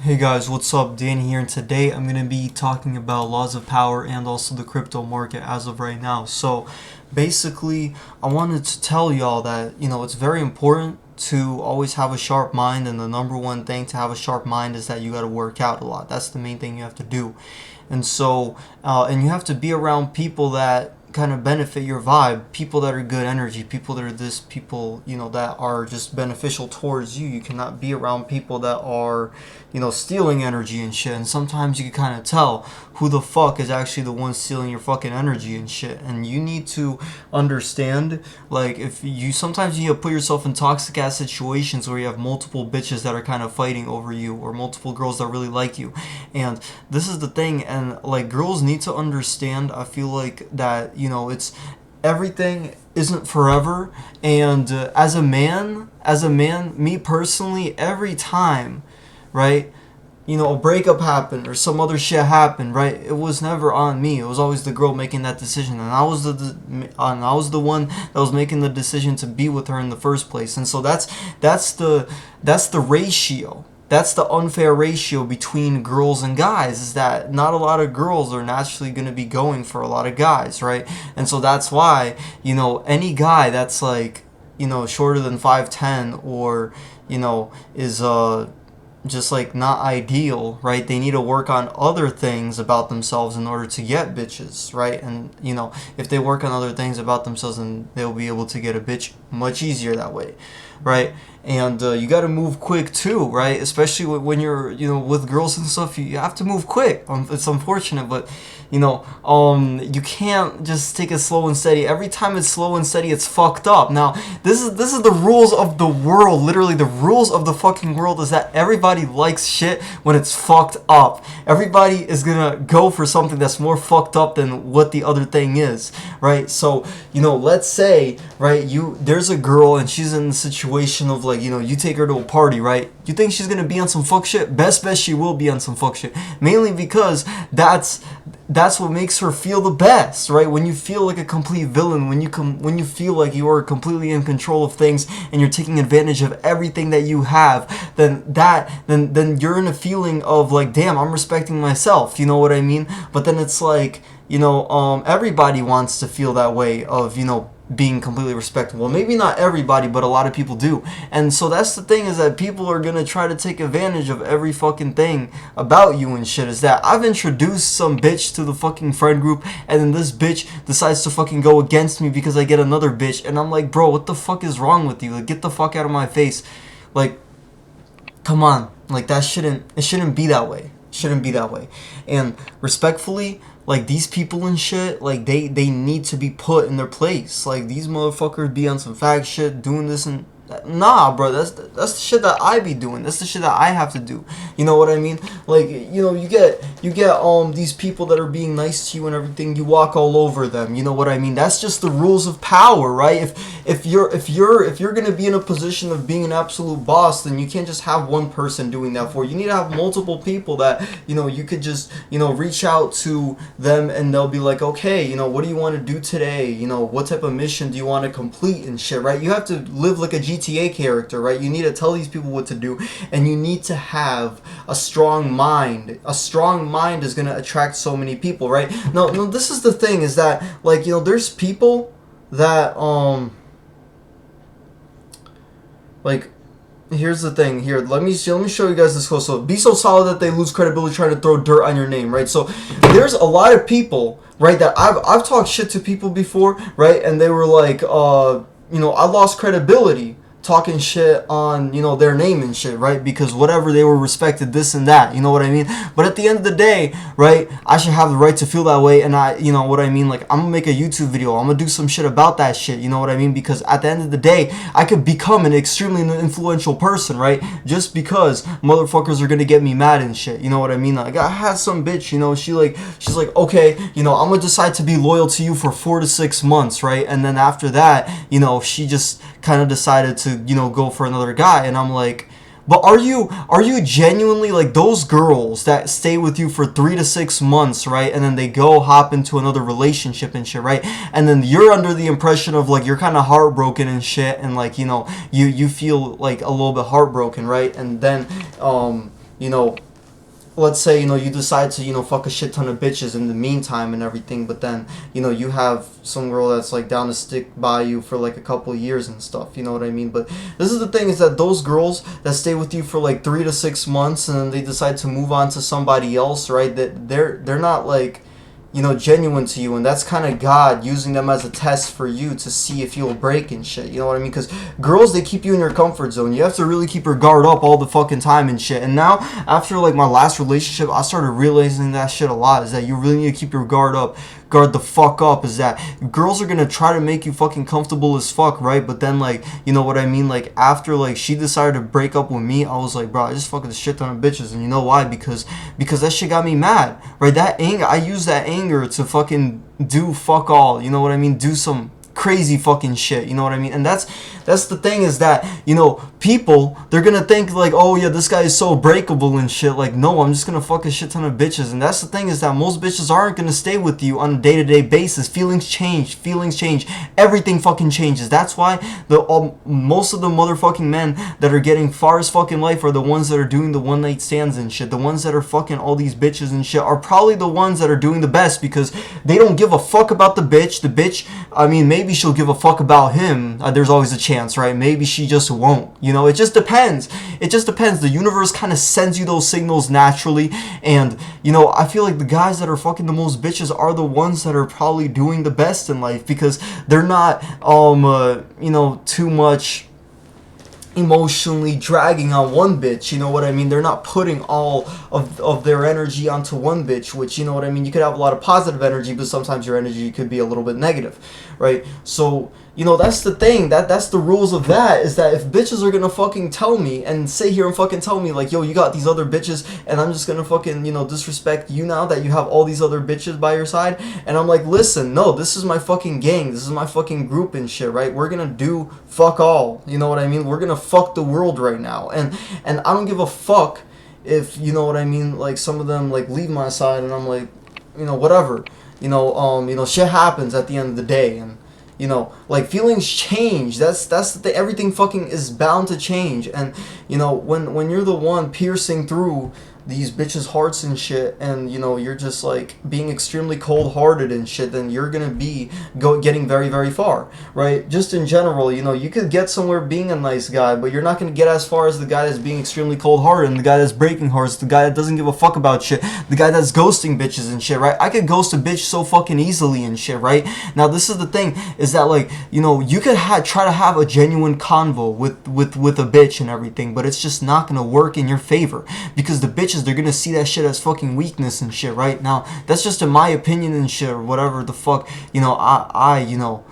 Hey guys, what's up? Dan here, and today I'm going to be talking about laws of power and also the crypto market as of right now. So basically, I wanted to tell y'all that, it's very important to always have a sharp mind, and the number one thing to have a sharp mind is that you got to work out a lot. That's the main thing you have to do. And you have to be around people that kind of benefit your vibe, people that are good energy, people that are people, that are just beneficial towards you. You cannot be around people that are, stealing energy and shit. And sometimes you can kind of tell who the fuck is actually the one stealing your fucking energy and shit. And you need to understand, like, if you sometimes you need to put yourself in toxic ass situations where you have multiple bitches that are kind of fighting over you, or multiple girls that really like you. And this is the thing, and like, girls need to understand, I feel like, that it's everything isn't forever. And as a man, me personally, every time, right, a breakup happened or some other shit happened, right, it was never on me. It was always the girl making that decision, and I was the one that was making the decision to be with her in the first place. And so that's the ratio. That's the unfair ratio between girls and guys, is that not a lot of girls are naturally going to be going for a lot of guys, right? And so that's why, any guy that's like, shorter than 5'10", or, is just like not ideal, right? They need to work on other things about themselves in order to get bitches, right? And if they work on other things about themselves, then they'll be able to get a bitch much easier that way, right? And you got to move quick too, right? Especially when you're with girls and stuff, you have to move quick. It's unfortunate, but you can't just take it slow and steady. Every time it's slow and steady, it's fucked up. Now, this is the rules of the world. Literally, the rules of the fucking world is that everybody likes shit when it's fucked up. Everybody is gonna go for something that's more fucked up than what the other thing is, right? So, let's say, right, there's a girl and she's in the situation of, like, you take her to a party, right? You think she's gonna be on some fuck shit? Best bet she will be on some fuck shit. Mainly because that's what makes her feel the best, right? When you feel like a complete villain, when you feel like you are completely in control of things and you're taking advantage of everything that you have, then you're in a feeling of like, damn, I'm respecting myself. You know what I mean? But then it's like, everybody wants to feel that way of, being completely respectable. Well, maybe not everybody, but a lot of people do. And so that's the thing, is that people are gonna try to take advantage of every fucking thing about you and shit. Is that I've introduced some bitch to the fucking friend group, and then this bitch decides to fucking go against me because I get another bitch, and I'm like, bro, what the fuck is wrong with you? Like, get the fuck out of my face. Like, come on. Like, it shouldn't be that way. Shouldn't be that way. And respectfully, like, these people and shit, like, they need to be put in their place. Like, these motherfuckers be on some fag shit, doing this and nah, bro, that's the shit that I be doing. That's the shit that I have to do. You know what I mean? Like, you get these people that are being nice to you and everything. You walk all over them. You know what I mean? That's just the rules of power, right? If you're gonna be in a position of being an absolute boss, then you can't just have one person doing that for you. You need to have multiple people that you could just reach out to them, and they'll be like, okay, what do you want to do today? What type of mission do you want to complete and shit, right? You have to live like a GTA character, right? You need to tell these people what to do, and you need to have a strong mind. A strong mind is going to attract so many people, right? No, this is the thing, is that, like, there's people that like, here's the thing. Here, let me show you guys this close. So, be so solid that they lose credibility trying to throw dirt on your name, right? So there's a lot of people, right, that I've talked shit to people before, right? And they were like, I lost credibility talking shit on, their name and shit, right? Because whatever, they were respected, this and that, you know what I mean? But at the end of the day, right, I should have the right to feel that way, and you know what I mean? Like, I'm gonna make a YouTube video, I'm gonna do some shit about that shit, you know what I mean? Because at the end of the day, I could become an extremely influential person, right? Just because motherfuckers are gonna get me mad and shit, you know what I mean? Like, I had some bitch, she's like, okay, I'm gonna decide to be loyal to you for 4 to 6 months, right? And then after that, she just kind of decided to go for another guy, and I'm like, but are you genuinely, like, those girls that stay with you for 3 to 6 months, right, and then they go hop into another relationship and shit, right, and then you're under the impression of, like, you're kind of heartbroken and shit, and, like, you feel like a little bit heartbroken, right, and then let's say, you decide to, fuck a shit ton of bitches in the meantime and everything, but then, you have some girl that's like down to stick by you for like a couple of years and stuff, you know what I mean? But this is the thing, is that those girls that stay with you for like 3 to 6 months and then they decide to move on to somebody else, right? That they're not like, genuine to you, and that's kind of God using them as a test for you to see if you'll break and shit. You know what I mean? Because girls, they keep you in your comfort zone. You have to really keep your guard up all the fucking time and shit. And now, after like my last relationship, I started realizing that shit a lot. Is that you really need to keep your guard the fuck up. Is that girls are gonna try to make you fucking comfortable as fuck, right? But then, like, you know what I mean? Like, after like she decided to break up with me, I was like, bro, I just fucking shit ton of bitches. And you know why? Because that shit got me mad, right? That anger, I used that anger to fucking do fuck all. You know what I mean? Do some crazy fucking shit, you know what I mean? And that's the thing, is that, people, they're gonna think like, oh yeah, this guy is so breakable and shit. Like, no, I'm just gonna fuck a shit ton of bitches. And that's the thing, is that most bitches aren't gonna stay with you on a day-to-day basis. Feelings change, everything fucking changes. That's why most of the motherfucking men that are getting far as fucking life are the ones that are doing the one night stands and shit. The ones that are fucking all these bitches and shit are probably the ones that are doing the best, because they don't give a fuck about the bitch. I mean, maybe she'll give a fuck about him. There's always a chance, right? Maybe she just won't. It just depends. The universe kind of sends you those signals naturally. And, I feel like the guys that are fucking the most bitches are the ones that are probably doing the best in life, because they're not, too much emotionally dragging on one bitch, you know what I mean? They're not putting all of their energy onto one bitch, which, you know what I mean? You could have a lot of positive energy, but sometimes your energy could be a little bit negative, right? So, that's the thing, that's the rules of that, is that if bitches are gonna fucking tell me and sit here and fucking tell me like, yo, you got these other bitches, and I'm just gonna fucking, disrespect you now that you have all these other bitches by your side, and I'm like, listen, no, this is my fucking gang, this is my fucking group and shit, right? We're gonna do fuck all, you know what I mean? We're gonna fuck the world right now, and I don't give a fuck if, you know what I mean, like, some of them like leave my side, and I'm like, whatever, shit happens at the end of the day. And like, feelings change. That's the thing. Everything fucking is bound to change. And when you're the one piercing through these bitches' hearts and shit, and you're just like being extremely cold-hearted and shit, then you're gonna be getting very, very far, right? Just in general, you could get somewhere being a nice guy, but you're not gonna get as far as the guy that's being extremely cold-hearted, and the guy that's breaking hearts, the guy that doesn't give a fuck about shit, the guy that's ghosting bitches and shit, right? I could ghost a bitch so fucking easily and shit, right? Now, this is the thing, is that, like, you could try to have a genuine convo with a bitch and everything, but it's just not gonna work in your favor, because the bitch, they're gonna see that shit as fucking weakness and shit, right? Now, that's just in my opinion and shit, or whatever the fuck, I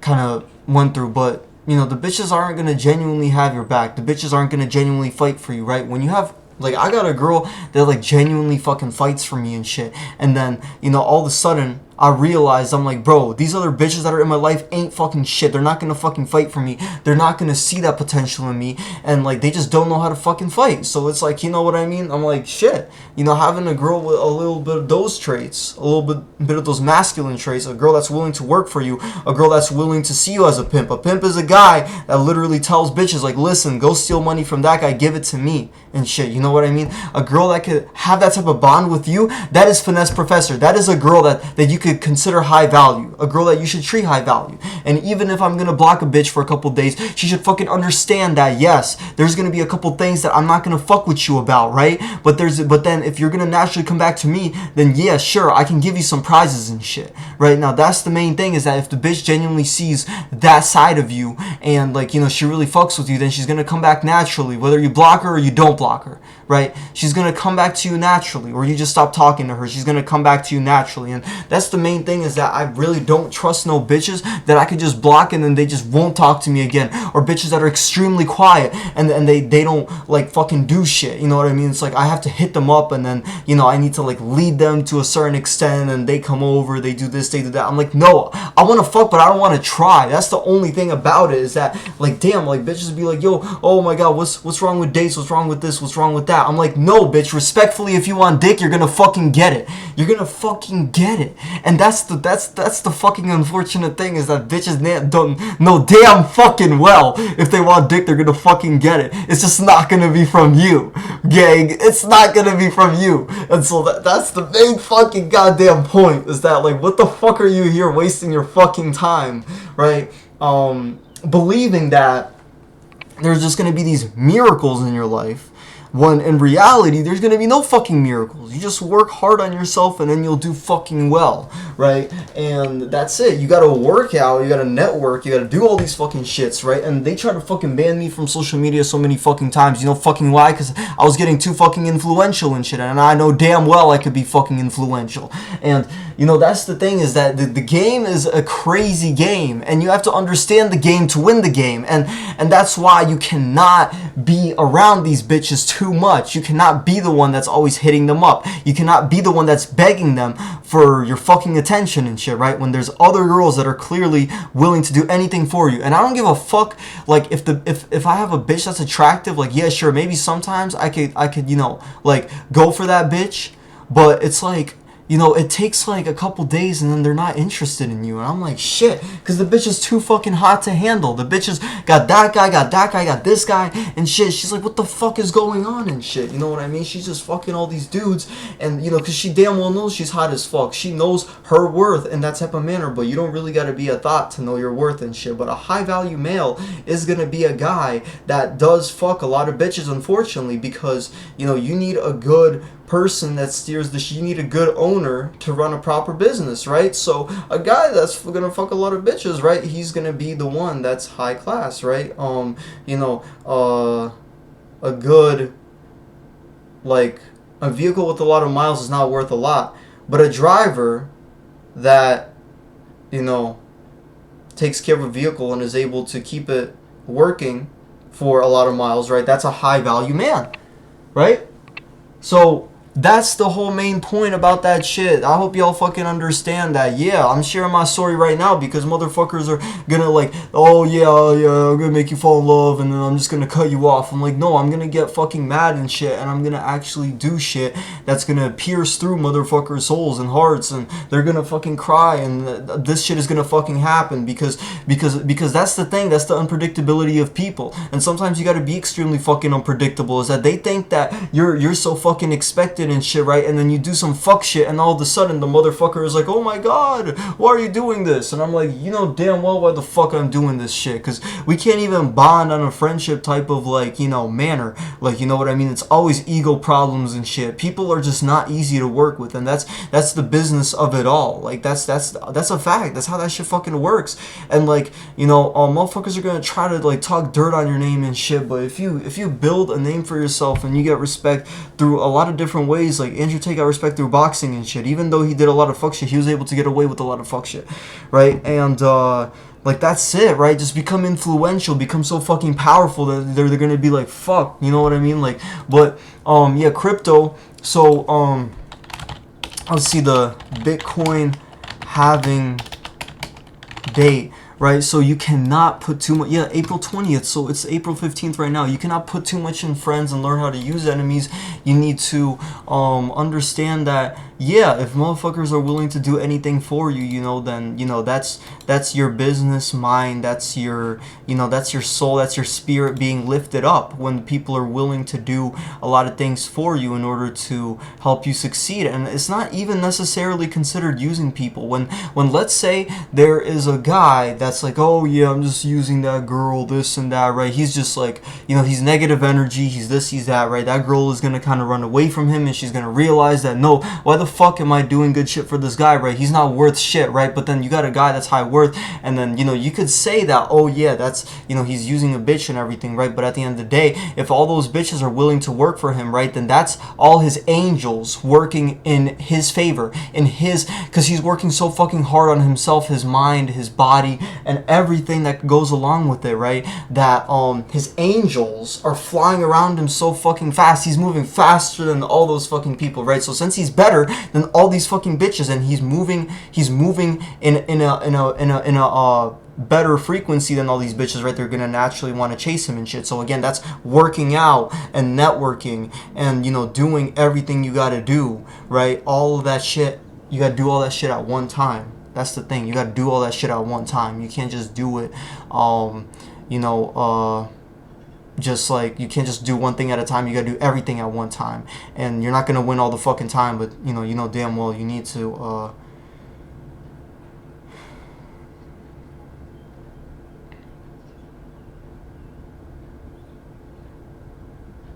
kind of went through. But, the bitches aren't gonna genuinely have your back. The bitches aren't gonna genuinely fight for you, right? When you have, like, I got a girl that, like, genuinely fucking fights for me and shit, and then, all of a sudden, I realized, I'm like, bro, these other bitches that are in my life ain't fucking shit. They're not gonna fucking fight for me. They're not gonna see that potential in me. And, like, they just don't know how to fucking fight. So it's like, you know what I mean? I'm like, shit. Having a girl with a little bit of those traits, a little bit of those masculine traits, a girl that's willing to work for you, a girl that's willing to see you as a pimp. A pimp is a guy that literally tells bitches, like, listen, go steal money from that guy, give it to me and shit. You know what I mean? A girl that could have that type of bond with you, that is finesse professor. That is a girl that you could consider high value, a girl that you should treat high value. And even if I'm gonna block a bitch for a couple days, she should fucking understand that, yes, there's gonna be a couple things that I'm not gonna fuck with you about, right? But then if you're gonna naturally come back to me, then yeah, sure, I can give you some prizes and shit, right? Now, that's the main thing, is that if the bitch genuinely sees that side of you, and, like, she really fucks with you, then she's gonna come back naturally, whether you block her or you don't block her, right? She's gonna come back to you naturally, or you just stop talking to her, she's gonna come back to you naturally. And that's the main thing, is that I really don't trust no bitches that I could just block and then they just won't talk to me again, or bitches that are extremely quiet and they don't, like, fucking do shit, you know what I mean? It's like I have to hit them up, and then, I need to, like, lead them to a certain extent, and they come over, they do this, they do that. I'm like, no, I want to fuck, but I don't want to try. That's the only thing about it, is that, like, damn, like, bitches be like, yo, oh my god, what's wrong with dates, what's wrong with this, what's wrong with that? I'm like, no, bitch, respectfully, if you want dick, you're gonna fucking get it. You're gonna fucking get it. And that's the fucking unfortunate thing, is that bitches don't know damn fucking well if they want dick, they're gonna fucking get it. It's just not gonna be from you, gang. It's not gonna be from you. And so that's the main fucking goddamn point, is that, like, what the fuck are you here wasting your fucking time, right? Believing that there's just gonna be these miracles in your life, when in reality there's gonna be no fucking miracles. You just work hard on yourself and then you'll do fucking well, right? And that's it. You gotta work out, you gotta network, you gotta do all these fucking shits, right? And they try to fucking ban me from social media so many fucking times. You know fucking why? Because I was getting too fucking influential and shit, and I know damn well I could be fucking influential. And you know, that's the thing, is that the game is a crazy game, and you have to understand the game to win the game. And that's why you cannot be around these bitches too much. You cannot be the one that's always hitting them up. You cannot be the one that's begging them for your fucking attention and shit, right? When there's other girls that are clearly willing to do anything for you. And I don't give a fuck, like, if I have a bitch that's attractive, like, yeah, sure, maybe sometimes I could, you know, like, go for that bitch, but it's like, you know, it takes like a couple days and then they're not interested in you. And I'm like, shit, because the bitch is too fucking hot to handle. The bitch has got that guy, got this guy, and shit. She's like, what the fuck is going on and shit? You know what I mean? She's just fucking all these dudes. And, you know, because she damn well knows she's hot as fuck. She knows her worth in that type of manner. But you don't really got to be a thought to know your worth and shit. But a high value male is going to be a guy that does fuck a lot of bitches, unfortunately. Because, you know, you need a good person that steers the you need a good owner to run a proper business, right? So a guy that's gonna fuck a lot of bitches, right, he's gonna be the one that's high class, right? You know, a good, like, a vehicle with a lot of miles is not worth a lot, but a driver that, you know, takes care of a vehicle and is able to keep it working for a lot of miles, right, that's a high value man, right? So that's the whole main point about that shit. I hope y'all fucking understand that. Yeah, I'm sharing my story right now because motherfuckers are gonna like, oh yeah, I'm gonna make you fall in love and then I'm just gonna cut you off. I'm like, no, I'm gonna get fucking mad and shit, and I'm gonna actually do shit that's gonna pierce through motherfuckers' souls and hearts, and they're gonna fucking cry, and this shit is gonna fucking happen because that's the thing. That's the unpredictability of people. And sometimes you gotta be extremely fucking unpredictable, is that they think that you're so fucking expected and shit, right? And then you do some fuck shit and all of a sudden the motherfucker is like, oh my god, why are you doing this? And I'm like, you know damn well why the fuck I'm doing this shit, because we can't even bond on a friendship type of, like, you know, manner, like, you know what I mean? It's always ego problems and shit. People are just not easy to work with, and that's the business of it all. Like, that's a fact. That's how that shit fucking works. And, like, you know, motherfuckers are gonna try to, like, talk dirt on your name and shit, but if you build a name for yourself and you get respect through a lot of different ways, like Andrew Tate got respect through boxing and shit. Even though he did a lot of fuck shit, he was able to get away with a lot of fuck shit, right? And like, that's it, right? Just become influential, become so fucking powerful that they're gonna be like, fuck, you know what I mean? Like, but yeah, crypto. So let's see the Bitcoin halving date. Right, so you cannot put too much. Yeah, April 20th. So it's April 15th right now. You cannot put too much in friends and learn how to use enemies. You need to understand that, yeah, if motherfuckers are willing to do anything for you, you know, then, you know, that's your business mind. That's your, you know, that's your soul. That's your spirit being lifted up when people are willing to do a lot of things for you in order to help you succeed. And it's not even necessarily considered using people. When let's say there is a guy that's like, oh yeah, I'm just using that girl, this and that, right? He's just like, you know, he's negative energy, he's this, he's that, right? That girl is gonna kind of run away from him, and she's gonna realize that, no, why the fuck am I doing good shit for this guy, right? He's not worth shit, right? But then you got a guy that's high worth, and then, you know, you could say that, oh yeah, that's, you know, he's using a bitch and everything, right? But at the end of the day, if all those bitches are willing to work for him, right, then that's all his angels working in his favor, in his, because he's working so fucking hard on himself, his mind, his body, and everything that goes along with it, right? That his angels are flying around him so fucking fast. He's moving faster than all those fucking people, right? So since he's better than all these fucking bitches, and he's moving in a better frequency than all these bitches, right? They're gonna naturally want to chase him and shit. So again, that's working out and networking and, you know, doing everything you gotta do, right? All of that shit you gotta do all that shit at one time. That's the thing. You gotta do all that shit at one time. You can't just do it, you know, just like you can't just do one thing at a time. You gotta do everything at one time, and you're not gonna win all the fucking time. But you know damn well you need to.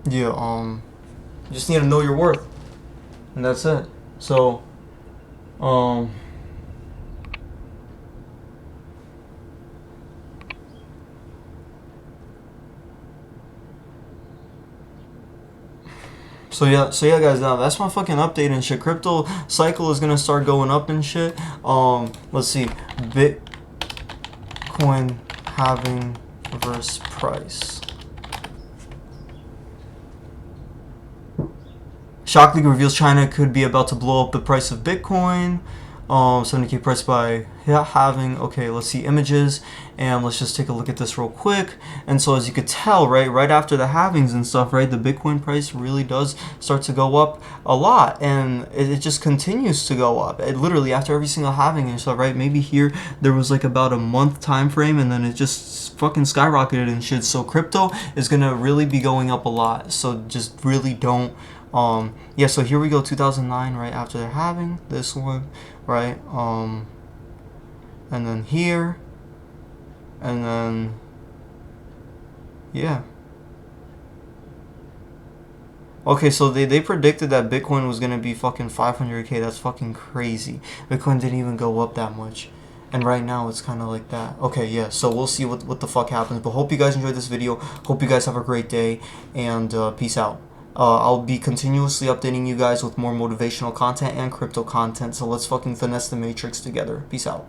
Yeah, you just need to know your worth, and that's it. So, um. So yeah, guys. Now that's my fucking update and shit. Crypto cycle is gonna start going up and shit. Let's see, Bitcoin halving versus price. Shock League reveals China could be about to blow up the price of Bitcoin. 70K price by halving. Okay, let's see images, and let's just take a look at this real quick. And so as you could tell, right after the halvings and stuff, right, the Bitcoin price really does start to go up a lot, and it just continues to go up. It literally after every single halving and stuff, right? Maybe here there was like about a month time frame, and then it just fucking skyrocketed and shit. So crypto is gonna really be going up a lot. So just really don't. Yeah, so here we go, 2009, right after they're having this one, right? And then here, and then, yeah. Okay, so they predicted that Bitcoin was gonna be fucking 500K. That's fucking crazy. Bitcoin didn't even go up that much. And right now it's kind of like that. Okay, yeah, so we'll see what the fuck happens. But hope you guys enjoyed this video. Hope you guys have a great day, and peace out. I'll be continuously updating you guys with more motivational content and crypto content. So let's fucking finesse the matrix together. Peace out.